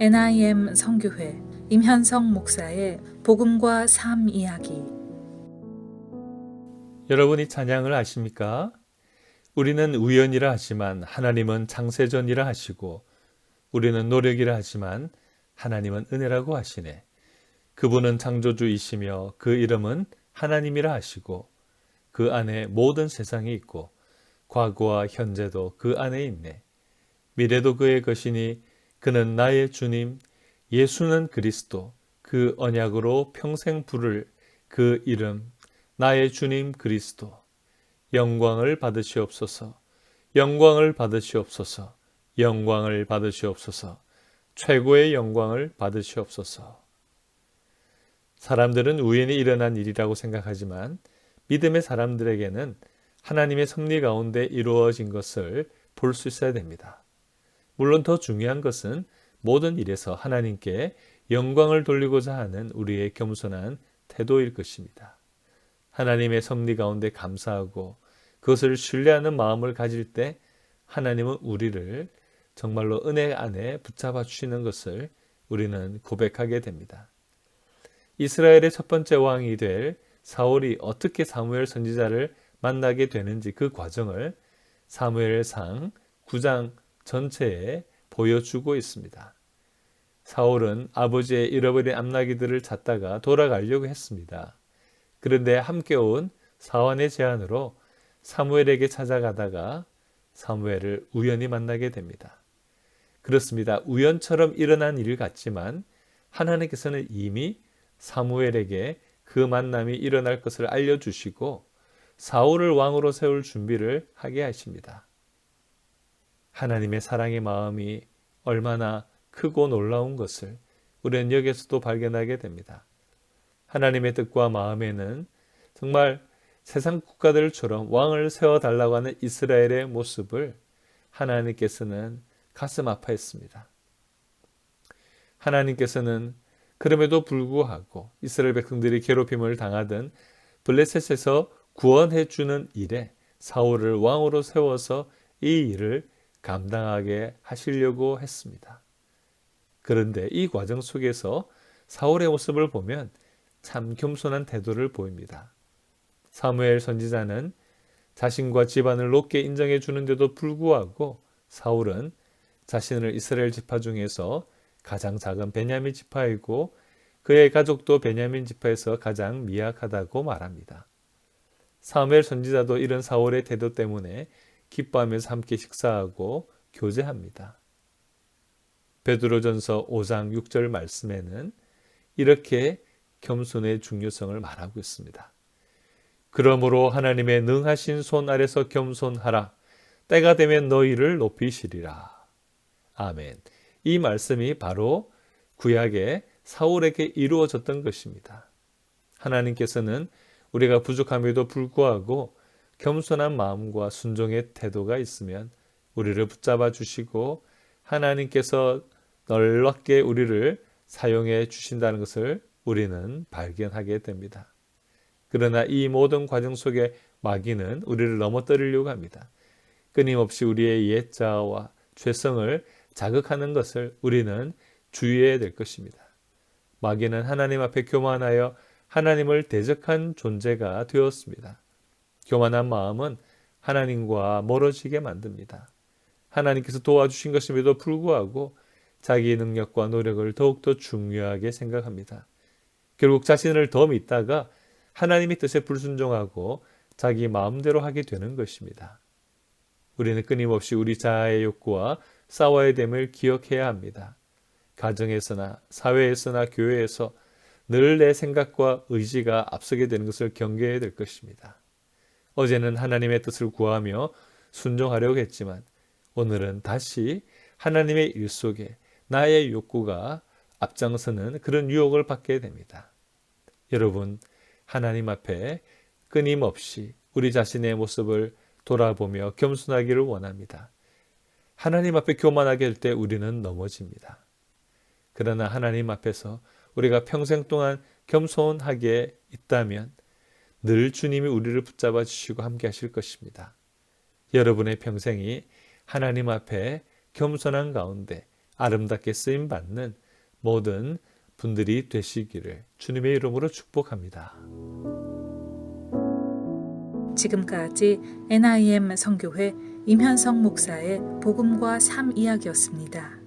NIM 선교회 임현성 목사의 복음과 삶 이야기. 여러분이 찬양을 아십니까? 우리는 우연이라 하지만 하나님은 창세전이라 하시고, 우리는 노력이라 하지만 하나님은 은혜라고 하시네. 그분은 창조주이시며 그 이름은 하나님이라 하시고, 그 안에 모든 세상이 있고 과거와 현재도 그 안에 있네. 미래도 그의 것이니 그는 나의 주님, 예수는 그리스도, 그 언약으로 평생 부를 그 이름, 나의 주님 그리스도. 영광을 받으시옵소서, 영광을 받으시옵소서, 영광을 받으시옵소서, 최고의 영광을 받으시옵소서. 사람들은 우연히 일어난 일이라고 생각하지만 믿음의 사람들에게는 하나님의 섭리 가운데 이루어진 것을 볼 수 있어야 됩니다. 물론 더 중요한 것은 모든 일에서 하나님께 영광을 돌리고자 하는 우리의 겸손한 태도일 것입니다. 하나님의 섭리 가운데 감사하고 그것을 신뢰하는 마음을 가질 때 하나님은 우리를 정말로 은혜 안에 붙잡아 주시는 것을 우리는 고백하게 됩니다. 이스라엘의 첫 번째 왕이 될 사울이 어떻게 사무엘 선지자를 만나게 되는지 그 과정을 사무엘상 9장 전체에 보여주고 있습니다. 사울은 아버지의 잃어버린 암나기들을 찾다가 돌아가려고 했습니다. 그런데 함께 온 사환의 제안으로 사무엘에게 찾아가다가 사무엘을 우연히 만나게 됩니다. 그렇습니다. 우연처럼 일어난 일 같지만 하나님께서는 이미 사무엘에게 그 만남이 일어날 것을 알려주시고 사울을 왕으로 세울 준비를 하게 하십니다. 하나님의 사랑의 마음이 얼마나 크고 놀라운 것을 우리는 여기에서도 발견하게 됩니다. 하나님의 뜻과 마음에는 정말 세상 국가들처럼 왕을 세워달라고 하는 이스라엘의 모습을 하나님께서는 가슴 아파했습니다. 하나님께서는 그럼에도 불구하고 이스라엘 백성들이 괴롭힘을 당하던 블레셋에서 구원해 주는 일에 사울을 왕으로 세워서 이 일을 감당하게 하시려고 했습니다. 그런데 이 과정 속에서 사울의 모습을 보면 참 겸손한 태도를 보입니다. 사무엘 선지자는 자신과 집안을 높게 인정해 주는데도 불구하고 사울은 자신을 이스라엘 지파 중에서 가장 작은 베냐민 지파이고 그의 가족도 베냐민 지파에서 가장 미약하다고 말합니다. 사무엘 선지자도 이런 사울의 태도 때문에 기뻐하면서 함께 식사하고 교제합니다. 베드로전서 5장 6절 말씀에는 이렇게 겸손의 중요성을 말하고 있습니다. 그러므로 하나님의 능하신 손 아래서 겸손하라. 때가 되면 너희를 높이시리라. 아멘. 이 말씀이 바로 구약의 사울에게 이루어졌던 것입니다. 하나님께서는 우리가 부족함에도 불구하고 겸손한 마음과 순종의 태도가 있으면 우리를 붙잡아 주시고 하나님께서 널럽게 우리를 사용해 주신다는 것을 우리는 발견하게 됩니다. 그러나 이 모든 과정 속에 마귀는 우리를 넘어뜨리려고 합니다. 끊임없이 우리의 옛자와 죄성을 자극하는 것을 우리는 주의해야 될 것입니다. 마귀는 하나님 앞에 교만하여 하나님을 대적한 존재가 되었습니다. 교만한 마음은 하나님과 멀어지게 만듭니다. 하나님께서 도와주신 것임에도 불구하고 자기 능력과 노력을 더욱더 중요하게 생각합니다. 결국 자신을 더 믿다가 하나님의 뜻에 불순종하고 자기 마음대로 하게 되는 것입니다. 우리는 끊임없이 우리 자아의 욕구와 싸워야 됨을 기억해야 합니다. 가정에서나 사회에서나 교회에서 늘 내 생각과 의지가 앞서게 되는 것을 경계해야 될 것입니다. 어제는 하나님의 뜻을 구하며 순종하려고 했지만 오늘은 다시 하나님의 일 속에 나의 욕구가 앞장서는 그런 유혹을 받게 됩니다. 여러분, 하나님 앞에 끊임없이 우리 자신의 모습을 돌아보며 겸손하기를 원합니다. 하나님 앞에 교만하게 할 때 우리는 넘어집니다. 그러나 하나님 앞에서 우리가 평생 동안 겸손하게 있다면 늘 주님이 우리를 붙잡아 주시고 함께 하실 것입니다. 여러분의 평생이 하나님 앞에 겸손한 가운데 아름답게 쓰임 받는 모든 분들이 되시기를 주님의 이름으로 축복합니다. 지금까지 NIM 선교회 임현성 목사의 복음과 삶 이야기였습니다.